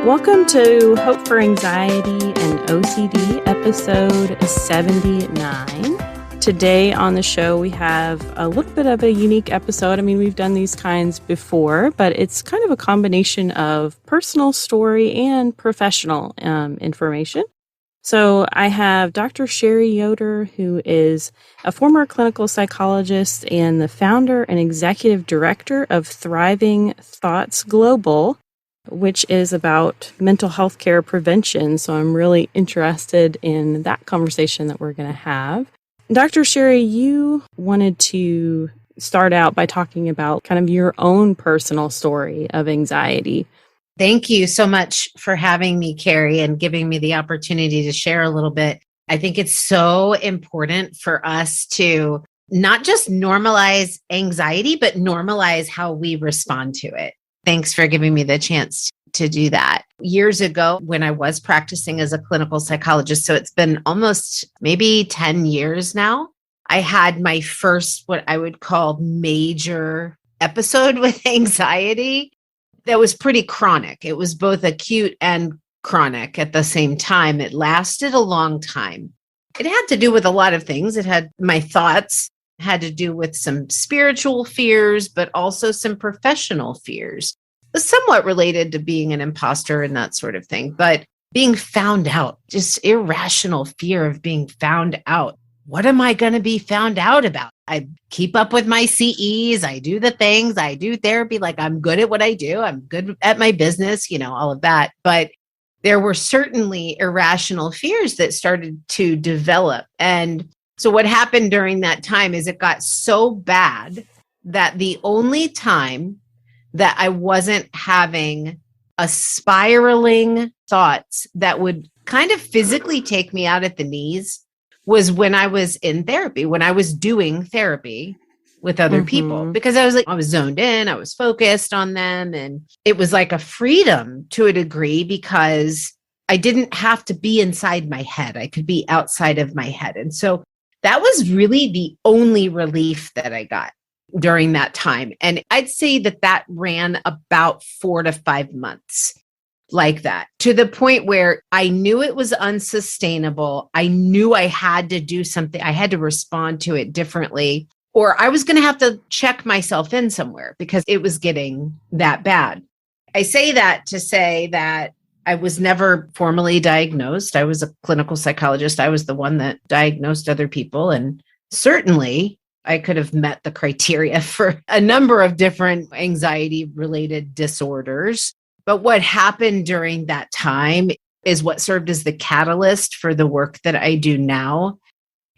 Welcome to Hope for Anxiety and OCD, episode 79. Today on the show, we have a little bit of a unique episode. I mean, we've done these kinds before, but it's kind of a combination of personal story and professional information. So I have Dr. Sherri Yoder, who is a former clinical psychologist and the founder and executive director of Thriving Thoughts Global, which is about mental health care prevention. So I'm really interested in that conversation that we're going to have. Dr. Sherri, you wanted to start out by talking about kind of your own personal story of anxiety. Thank you so much for having me, Carrie, and giving me the opportunity to share a little bit. I think it's so important for us to not just normalize anxiety, but normalize how we respond to it. Thanks for giving me the chance to do that. Years ago, when I was practicing as a clinical psychologist, so it's been almost maybe 10 years now, I had my first, what I would call major episode with anxiety that was pretty chronic. It was both acute and chronic at the same time. It lasted a long time. It had to do with a lot of things. It had my thoughts, had to do with some spiritual fears, but also some professional fears. It was somewhat related to being an imposter and that sort of thing. But being found out, just irrational fear of being found out. What am I going to be found out about? I keep up with my CEs. I do the things. I do therapy. Like I'm good at what I do. I'm good at my business, all of that. But there were certainly irrational fears that started to develop. And so what happened during that time is it got so bad that the only time that I wasn't having a spiraling thoughts that would kind of physically take me out at the knees was when I was in therapy, when I was doing therapy with other people, because I was zoned in, I was focused on them. And it was like a freedom to a degree because I didn't have to be inside my head. I could be outside of my head. And so that was really the only relief that I got during that time. And I'd say that ran about 4 to 5 months. Like that, to the point where I knew it was unsustainable. I knew I had to do something. I had to respond to it differently, or I was going to have to check myself in somewhere because it was getting that bad. I say that to say that I was never formally diagnosed. I was a clinical psychologist. I was the one that diagnosed other people. And certainly I could have met the criteria for a number of different anxiety-related disorders. But what happened during that time is what served as the catalyst for the work that I do now.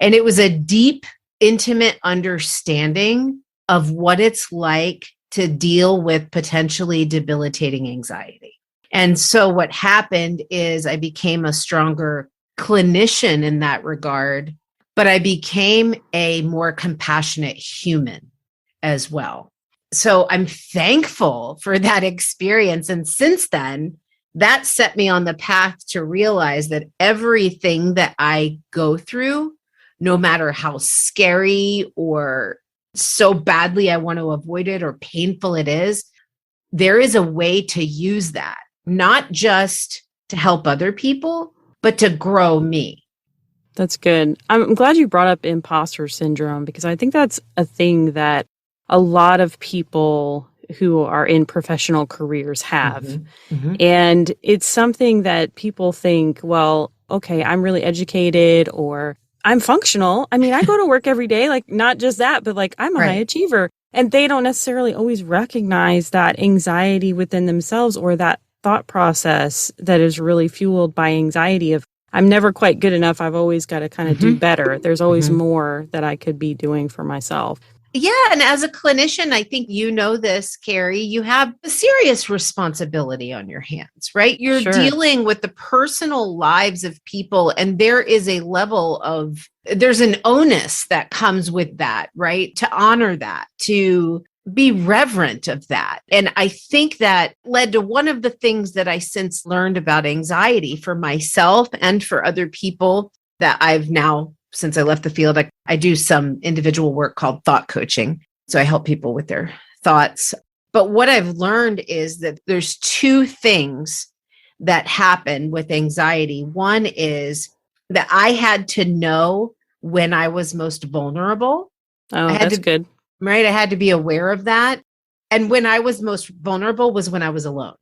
And it was a deep, intimate understanding of what it's like to deal with potentially debilitating anxiety. And so what happened is I became a stronger clinician in that regard, but I became a more compassionate human as well. So I'm thankful for that experience. And since then, that set me on the path to realize that everything that I go through, no matter how scary or so badly I want to avoid it or painful it is, there is a way to use that, not just to help other people, but to grow me. That's good. I'm glad you brought up imposter syndrome because I think that's a thing that a lot of people who are in professional careers have. And it's something that people think, well, okay, I'm really educated or I'm functional. I mean, I go to work every day, like not just that, but like I'm a high achiever. And they don't necessarily always recognize that anxiety within themselves or that thought process that is really fueled by anxiety of I'm never quite good enough. I've always got to kind of do better. There's always more that I could be doing for myself. Yeah. And as a clinician, I think you know this, Carrie, you have a serious responsibility on your hands, right? You're dealing with the personal lives of people. And there is a level of, there's an onus that comes with that, right? To honor that, to be reverent of that. And I think that led to one of the things that I since learned about anxiety for myself and for other people that I've now, since I left the field, I do some individual work called thought coaching. So I help people with their thoughts. But what I've learned is that there's two things that happen with anxiety. One is that I had to know when I was most vulnerable. Oh, that's good. Right? I had to be aware of that. And when I was most vulnerable was when I was alone.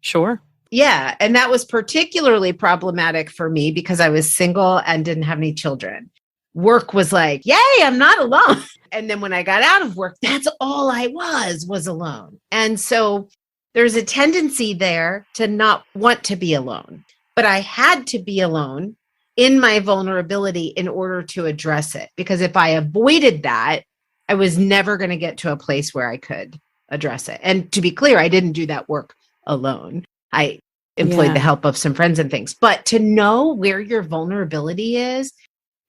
Sure. Yeah. And that was particularly problematic for me because I was single and didn't have any children. Work was like, yay, I'm not alone. And then when I got out of work, that's all I was alone. And so there's a tendency there to not want to be alone. But I had to be alone in my vulnerability in order to address it. Because if I avoided that, I was never going to get to a place where I could address it. And to be clear, I didn't do that work alone. I employed the help of some friends and things. But to know where your vulnerability is,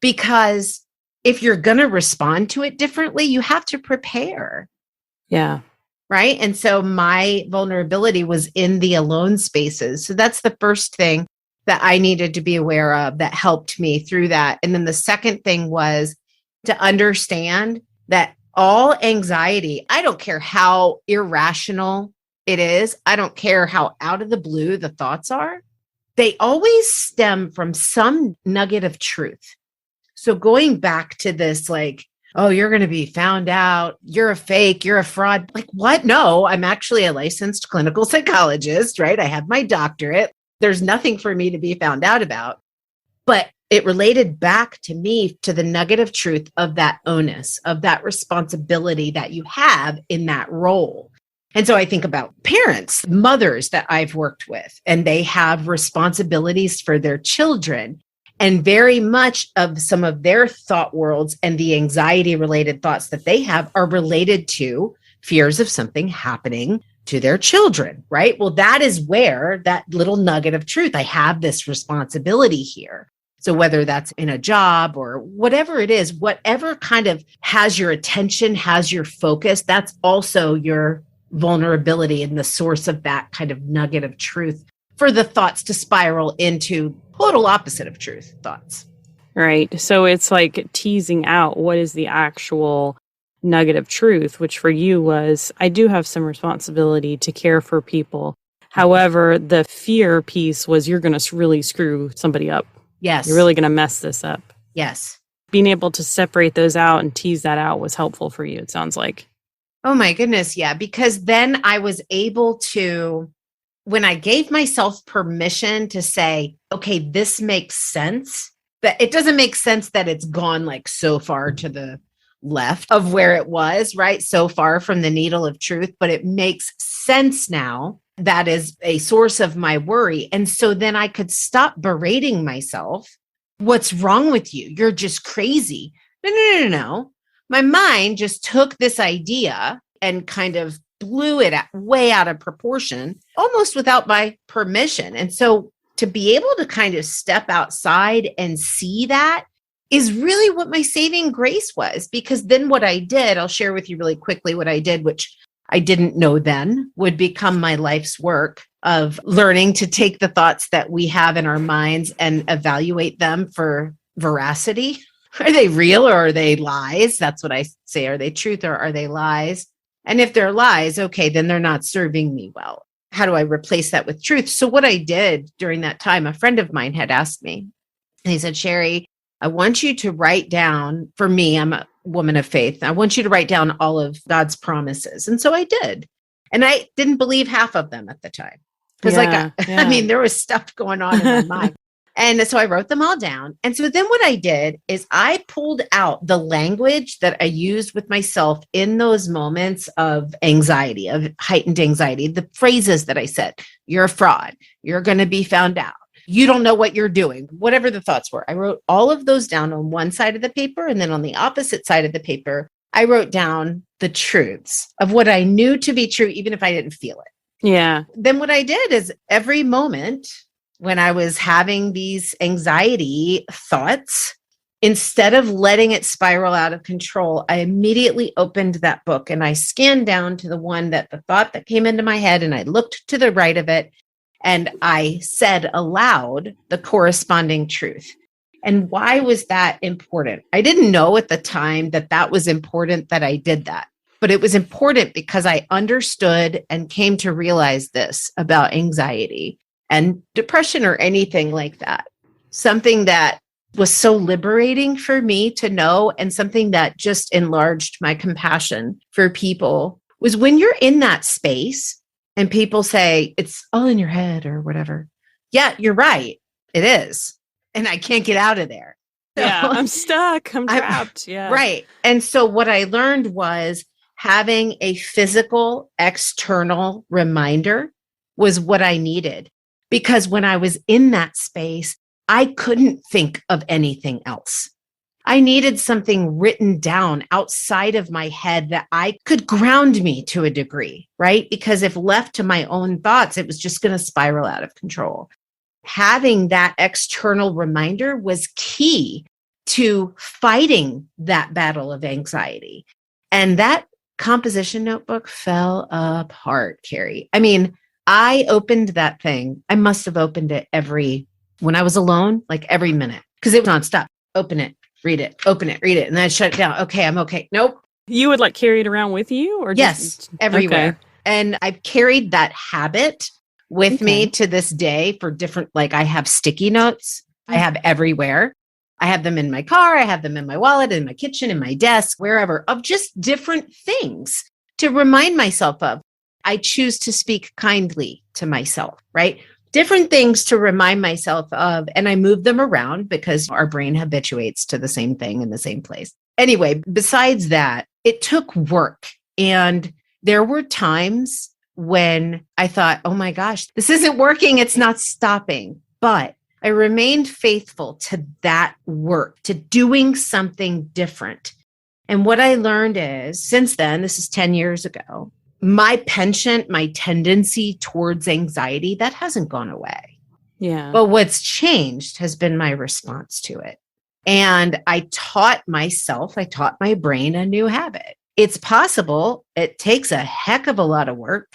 because if you're going to respond to it differently, you have to prepare. Yeah. Right. And so my vulnerability was in the alone spaces. So that's the first thing that I needed to be aware of that helped me through that. And then the second thing was to understand that all anxiety, I don't care how irrational it is, I don't care how out of the blue the thoughts are, they always stem from some nugget of truth. So going back to this, like, oh, you're going to be found out, you're a fake, you're a fraud. Like, what? No, I'm actually a licensed clinical psychologist, right? I have my doctorate. There's nothing for me to be found out about. But it related back to me to the nugget of truth of that onus, of that responsibility that you have in that role. And so I think about parents, mothers that I've worked with, and they have responsibilities for their children. And very much of some of their thought worlds and the anxiety related thoughts that they have are related to fears of something happening to their children, right? Well, that is where that little nugget of truth, I have this responsibility here. So whether that's in a job or whatever it is, whatever kind of has your attention, has your focus, that's also your vulnerability and the source of that kind of nugget of truth for the thoughts to spiral into total opposite of truth thoughts. Right. So it's like teasing out what is the actual nugget of truth, which for you was, I do have some responsibility to care for people. However, the fear piece was you're going to really screw somebody up. Yes. You're really going to mess this up. Yes. Being able to separate those out and tease that out was helpful for you, it sounds like. Oh my goodness. Yeah. Because then I was able to, when I gave myself permission to say, okay, this makes sense, that it doesn't make sense that it's gone like so far to the left of where it was, right? So far from the needle of truth, but it makes sense now. That is a source of my worry. And so then I could stop berating myself. What's wrong with you? You're just crazy. No. My mind just took this idea and kind of blew it way out of proportion, almost without my permission. And so to be able to kind of step outside and see that is really what my saving grace was. Because then what I did, I'll share with you really quickly what I did, which I didn't know then would become my life's work of learning to take the thoughts that we have in our minds and evaluate them for veracity. Are they real or are they lies? That's what I say. Are they truth or are they lies? And if they're lies, okay, then they're not serving me well. How do I replace that with truth? So what I did during that time, a friend of mine had asked me, and he said, Sherri, I want you to write down, for me, I'm a woman of faith, I want you to write down all of God's promises. And so I did. And I didn't believe half of them at the time. Because I mean, there was stuff going on in my mind. And so I wrote them all down. And so then what I did is I pulled out the language that I used with myself in those moments of anxiety, of heightened anxiety, the phrases that I said, you're a fraud, you're going to be found out, you don't know what you're doing, whatever the thoughts were. I wrote all of those down on one side of the paper. And then on the opposite side of the paper, I wrote down the truths of what I knew to be true, even if I didn't feel it. Yeah. Then what I did is every moment when I was having these anxiety thoughts, instead of letting it spiral out of control, I immediately opened that book and I scanned down to the one that the thought that came into my head, and I looked to the right of it and I said aloud the corresponding truth. And why was that important? I didn't know at the time that that was important that I did that, but it was important because I understood and came to realize this about anxiety. and depression or anything like that. Something that was so liberating for me to know, and something that just enlarged my compassion for people, was when you're in that space and people say it's all in your head or whatever. Yeah, you're right. It is. And I can't get out of there. Yeah, I'm stuck. I'm trapped. Yeah. Right. And so what I learned was having a physical external reminder was what I needed. Because when I was in that space, I couldn't think of anything else. I needed something written down outside of my head that I could ground me to a degree, right? Because if left to my own thoughts, it was just going to spiral out of control. Having that external reminder was key to fighting that battle of anxiety. And that composition notebook fell apart, Carrie. I mean, I opened that thing. I must have opened it when I was alone, like every minute, because it was nonstop. Open it, read it, open it, read it. And then I'd shut it down. Okay, I'm okay. Nope. You would like carry it around with you or yes, everywhere. Okay. And I've carried that habit with me to this day for different, like I have sticky notes. I have everywhere. I have them in my car. I have them in my wallet, in my kitchen, in my desk, wherever, of just different things to remind myself of. I choose to speak kindly to myself, right? Different things to remind myself of. And I move them around because our brain habituates to the same thing in the same place. Anyway, besides that, it took work. And there were times when I thought, oh my gosh, this isn't working. It's not stopping. But I remained faithful to that work, to doing something different. And what I learned is, since then, this is 10 years ago, my penchant, my tendency towards anxiety, that hasn't gone away. Yeah. But what's changed has been my response to it. And I taught my brain a new habit. It's possible. It takes a heck of a lot of work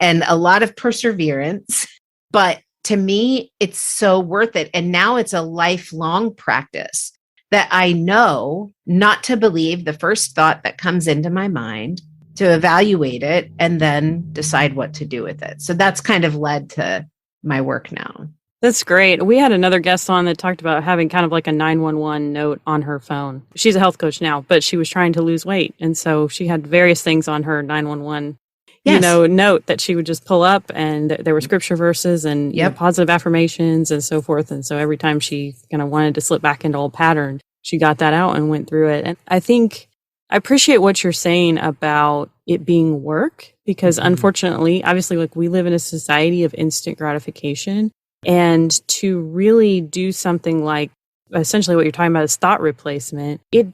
and a lot of perseverance, but to me, it's so worth it. And now it's a lifelong practice that I know not to believe the first thought that comes into my mind, to evaluate it, and then decide what to do with it. So that's kind of led to my work now. That's great. We had another guest on that talked about having kind of like a 911 note on her phone. She's a health coach now, but she was trying to lose weight. And so she had various things on her 911 note that she would just pull up, and there were scripture verses and positive affirmations and so forth. And so every time she kind of wanted to slip back into old pattern, she got that out and went through it. And I think I appreciate what you're saying about it being work, because unfortunately, obviously, like we live in a society of instant gratification, and to really do something like essentially what you're talking about is thought replacement. It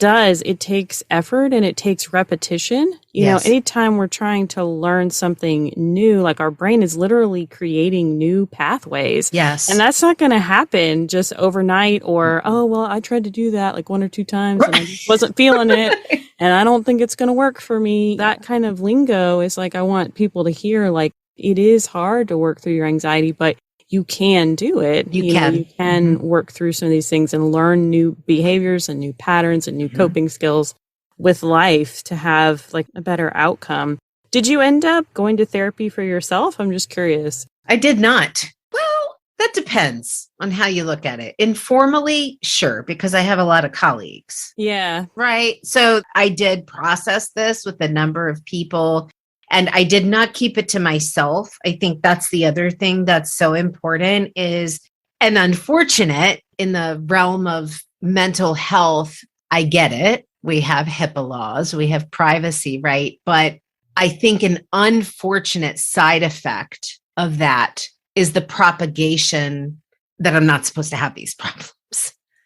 takes effort and it takes repetition. You know, anytime we're trying to learn something new, like our brain is literally creating new pathways. Yes. And that's not going to happen just overnight or, oh, well, I tried to do that like one or two times and I just wasn't feeling it. And I don't think it's going to work for me. That kind of lingo is like, I want people to hear, like, it is hard to work through your anxiety, but you can do it. You can work through some of these things and learn new behaviors and new patterns and new coping skills with life to have like a better outcome. Did you end up going to therapy for yourself? I'm just curious. I did not. Well, that depends on how you look at it. Informally, sure, because I have a lot of colleagues. Yeah. Right. So I did process this with a number of people. And I did not keep it to myself. I think that's the other thing that's so important is, and unfortunate in the realm of mental health, I get it. We have HIPAA laws, we have privacy, right? But I think an unfortunate side effect of that is the propagation that I'm not supposed to have these problems.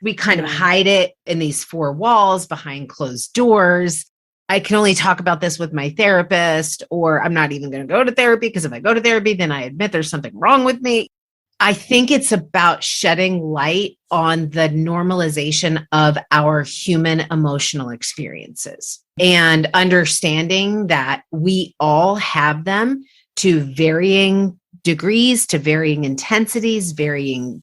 We kind of hide it in these four walls behind closed doors. I can only talk about this with my therapist, or I'm not even going to go to therapy because if I go to therapy, then I admit there's something wrong with me. I think it's about shedding light on the normalization of our human emotional experiences and understanding that we all have them to varying degrees, to varying intensities, varying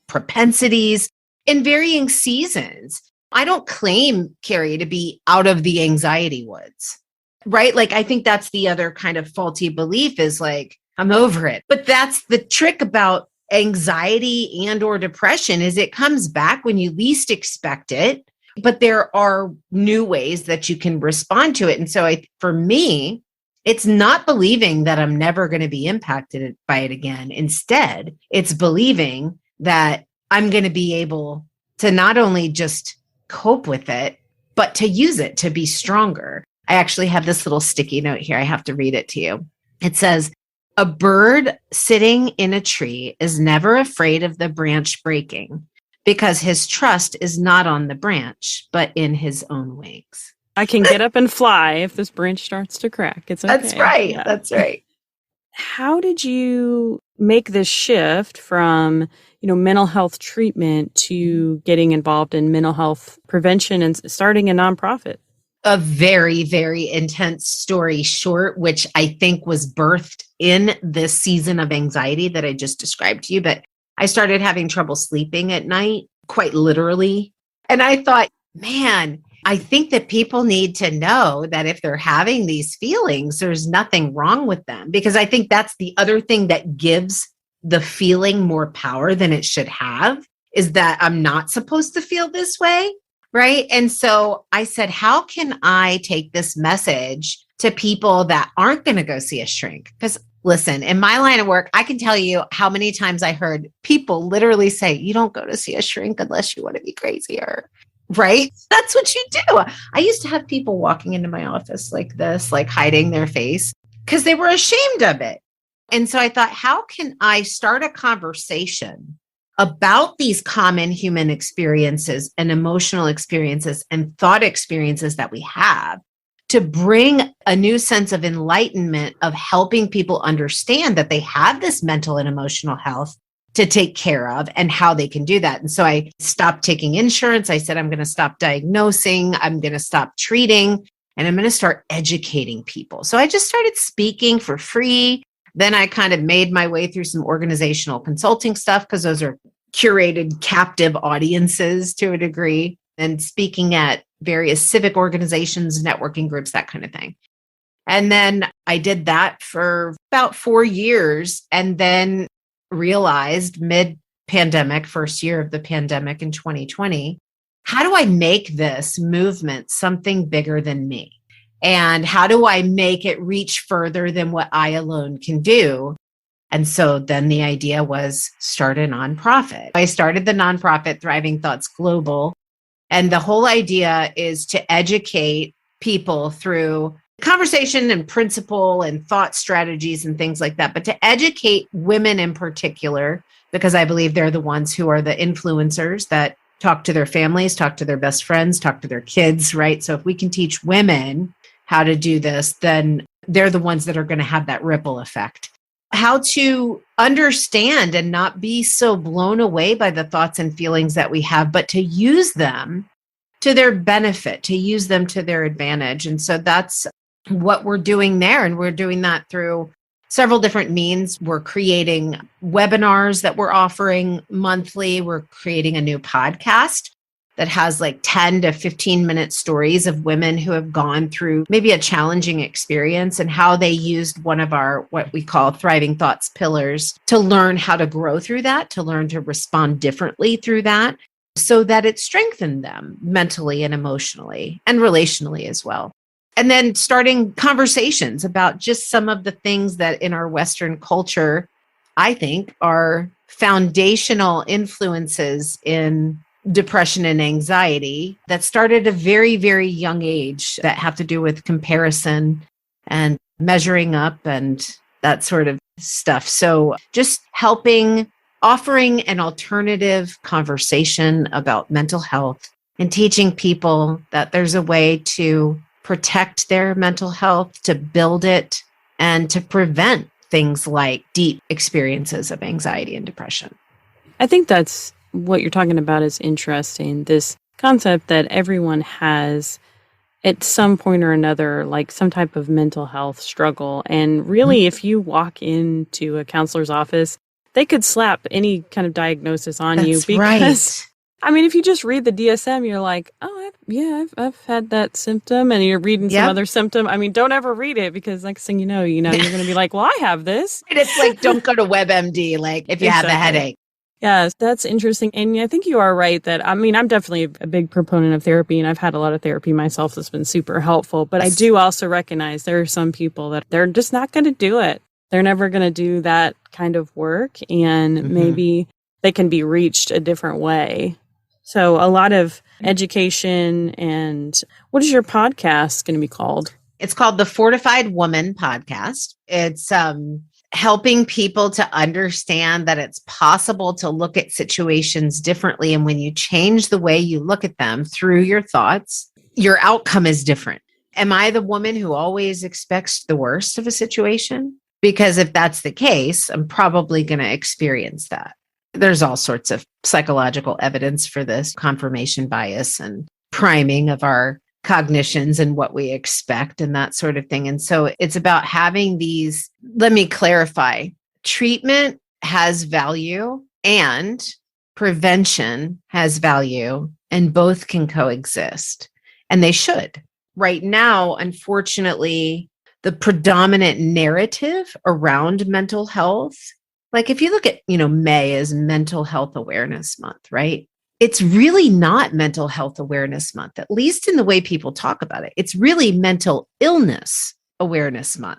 propensities, in varying seasons. I don't claim, Carrie, to be out of the anxiety woods, right? Like, I think that's the other kind of faulty belief is like, I'm over it. But that's the trick about anxiety and or depression is it comes back when you least expect it, but there are new ways that you can respond to it. And so for me, it's not believing that I'm never going to be impacted by it again. Instead, it's believing that I'm going to be able to not only just cope with it, but to use it to be stronger. I actually have this little sticky note here. I have to read it to you. It says, a bird sitting in a tree is never afraid of the branch breaking because his trust is not on the branch, but in his own wings. I can get up and fly if this branch starts to crack. It's okay. That's right. Yeah. That's right. How did you make this shift from, mental health treatment to getting involved in mental health prevention and starting a nonprofit? A very, very intense story short, which I think was birthed in this season of anxiety that I just described to you. But I started having trouble sleeping at night, quite literally. And I thought, man, I think that people need to know that if they're having these feelings, there's nothing wrong with them. Because I think that's the other thing that gives the feeling more power than it should have, is that I'm not supposed to feel this way. Right. And so I said, how can I take this message to people that aren't going to go see a shrink? Because listen, in my line of work, I can tell you how many times I heard people literally say, you don't go to see a shrink unless you want to be crazier. Right. That's what you do. I used to have people walking into my office like this, like hiding their face because they were ashamed of it. And so I thought, how can I start a conversation about these common human experiences and emotional experiences and thought experiences that we have to bring a new sense of enlightenment of helping people understand that they have this mental and emotional health to take care of and how they can do that. And so I stopped taking insurance. I said, I'm going to stop diagnosing. I'm going to stop treating, and I'm going to start educating people. So I just started speaking for free. Then I kind of made my way through some organizational consulting stuff because those are curated captive audiences to a degree, and speaking at various civic organizations, networking groups, that kind of thing. And then I did that for about 4 years and then realized mid-pandemic, first year of the pandemic in 2020, how do I make this movement something bigger than me? And how do I make it reach further than what I alone can do? And so then the idea was start a nonprofit. I started the nonprofit Thriving Thoughts Global. And the whole idea is to educate people through conversation and principle and thought strategies and things like that, but to educate women in particular, because I believe they're the ones who are the influencers that talk to their families, talk to their best friends, talk to their kids, right? So if we can teach women how to do this, then they're the ones that are going to have that ripple effect. How to understand and not be so blown away by the thoughts and feelings that we have, but to use them to their benefit, to use them to their advantage. And so that's what we're doing there. And we're doing that through several different means. We're creating webinars that we're offering monthly. We're creating a new podcast that has like 10 to 15 minute stories of women who have gone through maybe a challenging experience and how they used one of our, what we call Thriving Thoughts pillars, to learn how to grow through that, to learn to respond differently through that, so that it strengthened them mentally and emotionally and relationally as well. And then starting conversations about just some of the things that in our Western culture, I think, are foundational influences in depression and anxiety that started at a very, very young age that have to do with comparison and measuring up and that sort of stuff. So just offering an alternative conversation about mental health and teaching people that there's a way to protect their mental health, to build it, and to prevent things like deep experiences of anxiety and depression. I think that's what you're talking about is interesting. This concept that everyone has at some point or another, like some type of mental health struggle. And really, if you walk into a counselor's office, they could slap any kind of diagnosis on you because I mean, if you just read the DSM, you're like, oh, I've had that symptom, and you're reading some Yep. other symptom. I mean, don't ever read it because next thing you know, you're going to be like, well, I have this. And it's like, don't go to WebMD, like if you have the Exactly. headache. Yes, that's interesting. And I think you are right that, I mean, I'm definitely a big proponent of therapy, and I've had a lot of therapy myself that's been super helpful. But I do also recognize there are some people that they're just not going to do it. They're never going to do that kind of work. And maybe they can be reached a different way. So a lot of education. And what is your podcast going to be called? It's called the Fortified Woman Podcast. It's helping people to understand that it's possible to look at situations differently. And when you change the way you look at them through your thoughts, your outcome is different. Am I the woman who always expects the worst of a situation? Because if that's the case, I'm probably going to experience that. There's all sorts of psychological evidence for this, confirmation bias and priming of our cognitions and what we expect and that sort of thing. And so it's about having these, let me clarify, treatment has value and prevention has value, and both can coexist, and they should. Right now, unfortunately, the predominant narrative around mental health, like if you look at, May is Mental Health Awareness Month, right? It's really not Mental Health Awareness Month, at least in the way people talk about it. It's really Mental Illness Awareness Month.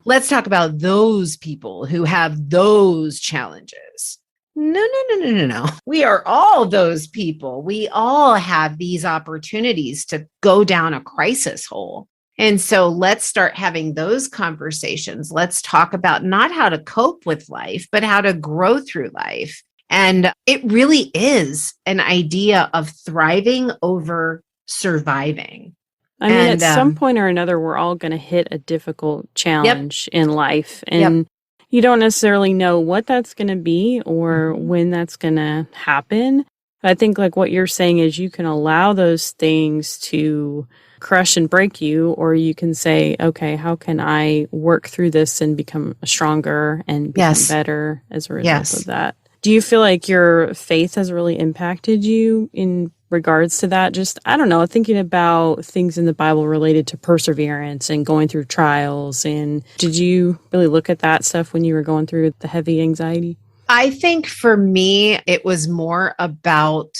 Let's talk about those people who have those challenges. No. We are all those people. We all have these opportunities to go down a crisis hole. And so let's start having those conversations. Let's talk about not how to cope with life, but how to grow through life. And it really is an idea of thriving over surviving. I mean, at some point or another, we're all going to hit a difficult challenge in life. And you don't necessarily know what that's going to be or when that's going to happen. I think like what you're saying is you can allow those things to crush and break you, or you can say, okay, how can I work through this and become stronger and become better as a result of that? Do you feel like your faith has really impacted you in regards to that? Just, I don't know, thinking about things in the Bible related to perseverance and going through trials. And did you really look at that stuff when you were going through the heavy anxiety? I think for me, it was more about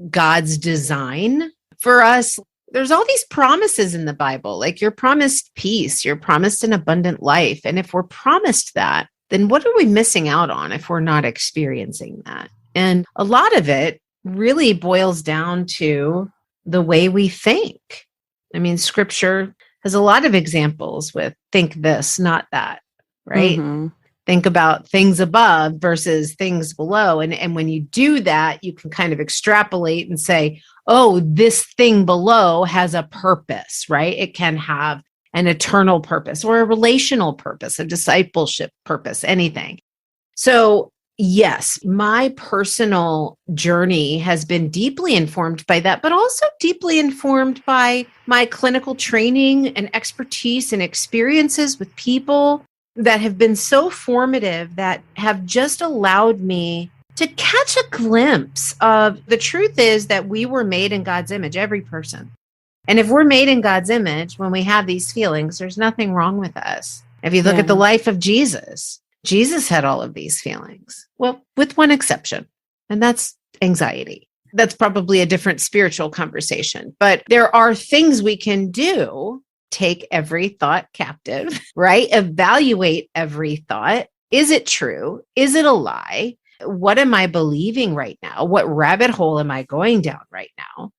God's design for us. There's all these promises in the Bible, like you're promised peace, you're promised an abundant life. And if we're promised that, then what are we missing out on if we're not experiencing that? And a lot of it really boils down to the way we think. I mean, scripture has a lot of examples with think this, not that, right? Think about things above versus things below. And when you do that, you can kind of extrapolate and say, oh, this thing below has a purpose, right? It can have an eternal purpose or a relational purpose, a discipleship purpose, anything. So yes, my personal journey has been deeply informed by that, but also deeply informed by my clinical training and expertise and experiences with people that have been so formative that have just allowed me to catch a glimpse of the truth is that we were made in God's image, every person. And if we're made in God's image, when we have these feelings, there's nothing wrong with us. If you look at the life of Jesus, Jesus had all of these feelings. Well, with one exception, and that's anxiety. That's probably a different spiritual conversation. But there are things we can do. Take every thought captive, right? Evaluate every thought. Is it true? Is it a lie? What am I believing right now? What rabbit hole am I going down right now?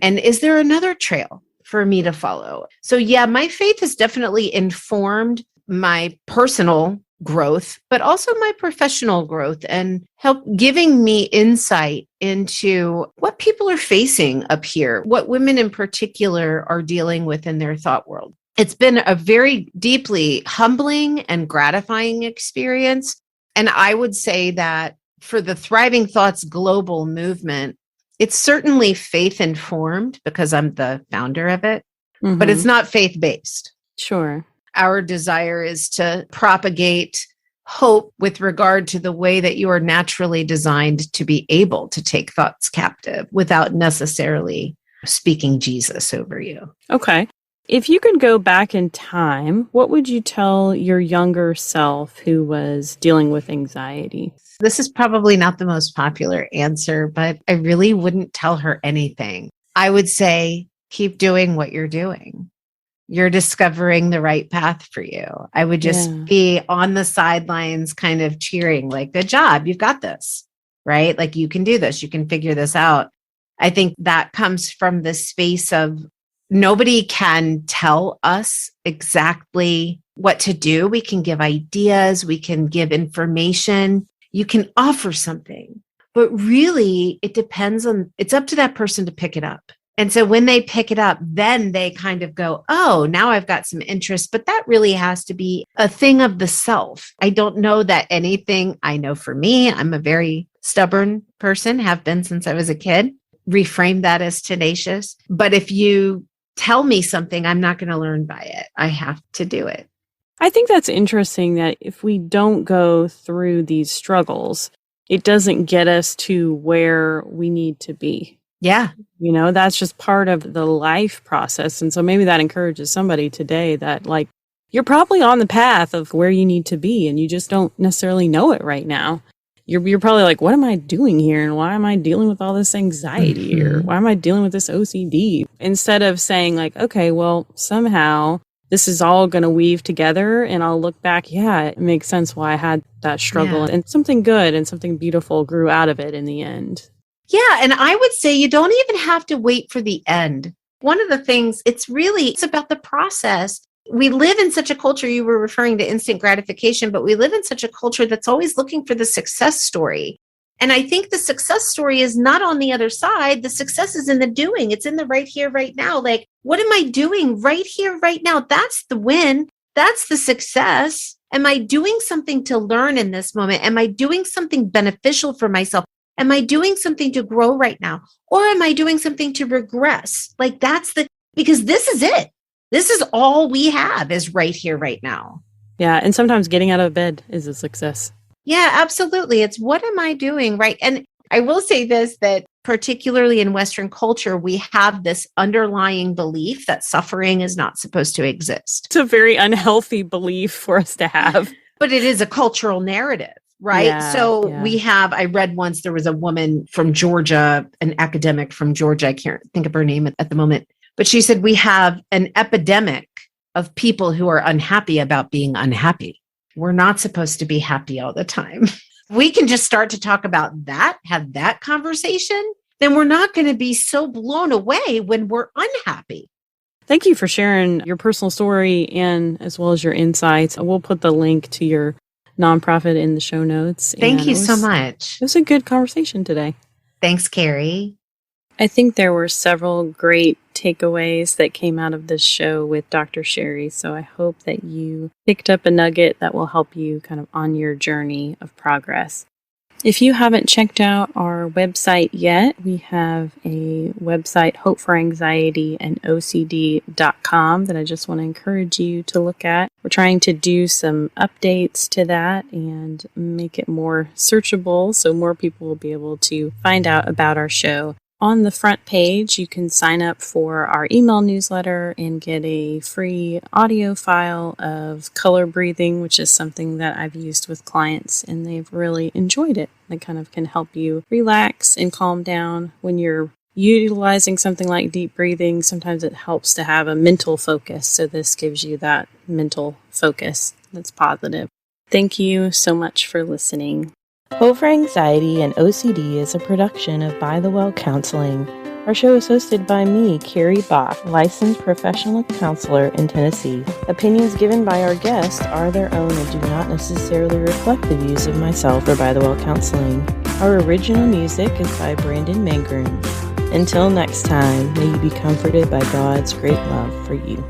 And is there another trail for me to follow? So yeah, my faith has definitely informed my personal growth, but also my professional growth and help giving me insight into what people are facing up here, what women in particular are dealing with in their thought world. It's been a very deeply humbling and gratifying experience. And I would say that for the Thriving Thoughts Global movement, it's certainly faith informed because I'm the founder of it, but it's not faith based. Sure. Our desire is to propagate hope with regard to the way that you are naturally designed to be able to take thoughts captive without necessarily speaking Jesus over you. Okay. If you could go back in time, what would you tell your younger self who was dealing with anxiety? This is probably not the most popular answer, but I really wouldn't tell her anything. I would say, keep doing what you're doing. You're discovering the right path for you. I would just be on the sidelines kind of cheering, like, good job, you've got this, right? Like, you can do this, you can figure this out. I think that comes from the space of nobody can tell us exactly what to do. We can give ideas, we can give information, you can offer something, but really it depends on, it's up to that person to pick it up. And so when they pick it up, then they kind of go, oh, now I've got some interest, but that really has to be a thing of the self. I don't know that anything, I know for me, I'm a very stubborn person, have been since I was a kid. Reframe that as tenacious. But if you tell me something, I'm not going to learn by it. I have to do it. I think that's interesting that if we don't go through these struggles, it doesn't get us to where we need to be. Yeah. You know, that's just part of the life process. And so maybe that encourages somebody today that, like, you're probably on the path of where you need to be and you just don't necessarily know it right now. You're probably like, what am I doing here? And why am I dealing with all this anxiety? Or why am I dealing with this OCD? Instead of saying like, okay, well, somehow this is all going to weave together and I'll look back. Yeah, it makes sense why I had that struggle and something good and something beautiful grew out of it in the end. Yeah. And I would say you don't even have to wait for the end. One of the things, it's about the process. We live in such a culture, you were referring to instant gratification, but we live in such a culture that's always looking for the success story. And I think the success story is not on the other side. The success is in the doing. It's in the right here, right now. Like, what am I doing right here, right now? That's the win. That's the success. Am I doing something to learn in this moment? Am I doing something beneficial for myself? Am I doing something to grow right now? Or am I doing something to regress? Like, because this is it. This is all we have is right here, right now. Yeah. And sometimes getting out of bed is a success. Yeah, absolutely. It's what am I doing? Right. And I will say this, that particularly in Western culture, we have this underlying belief that suffering is not supposed to exist. It's a very unhealthy belief for us to have. But it is a cultural narrative, right? I read once there was a woman from Georgia, an academic from Georgia. I can't think of her name at the moment. But she said, we have an epidemic of people who are unhappy about being unhappy. We're not supposed to be happy all the time. We can just start to talk about that, have that conversation, then we're not going to be so blown away when we're unhappy. Thank you for sharing your personal story and as well as your insights. We'll put the link to your nonprofit in the show notes. Thank you so much. It was a good conversation today. Thanks, Carrie. I think there were several great takeaways that came out of this show with Dr. Sherri. So I hope that you picked up a nugget that will help you kind of on your journey of progress. If you haven't checked out our website yet, we have a website, hopeforanxietyandocd.com, that I just want to encourage you to look at. We're trying to do some updates to that and make it more searchable so more people will be able to find out about our show. On the front page, you can sign up for our email newsletter and get a free audio file of color breathing, which is something that I've used with clients and they've really enjoyed it. It kind of can help you relax and calm down when you're utilizing something like deep breathing. Sometimes it helps to have a mental focus. So this gives you that mental focus that's positive. Thank you so much for listening. Hope for Anxiety and OCD is a production of By the Well Counseling. Our show is hosted by me, Carrie Bach, licensed professional counselor in Tennessee. Opinions given by our guests are their own and do not necessarily reflect the views of myself or By the Well Counseling. Our original music is by Brandon Mangroom. Until next time, may you be comforted by God's great love for you.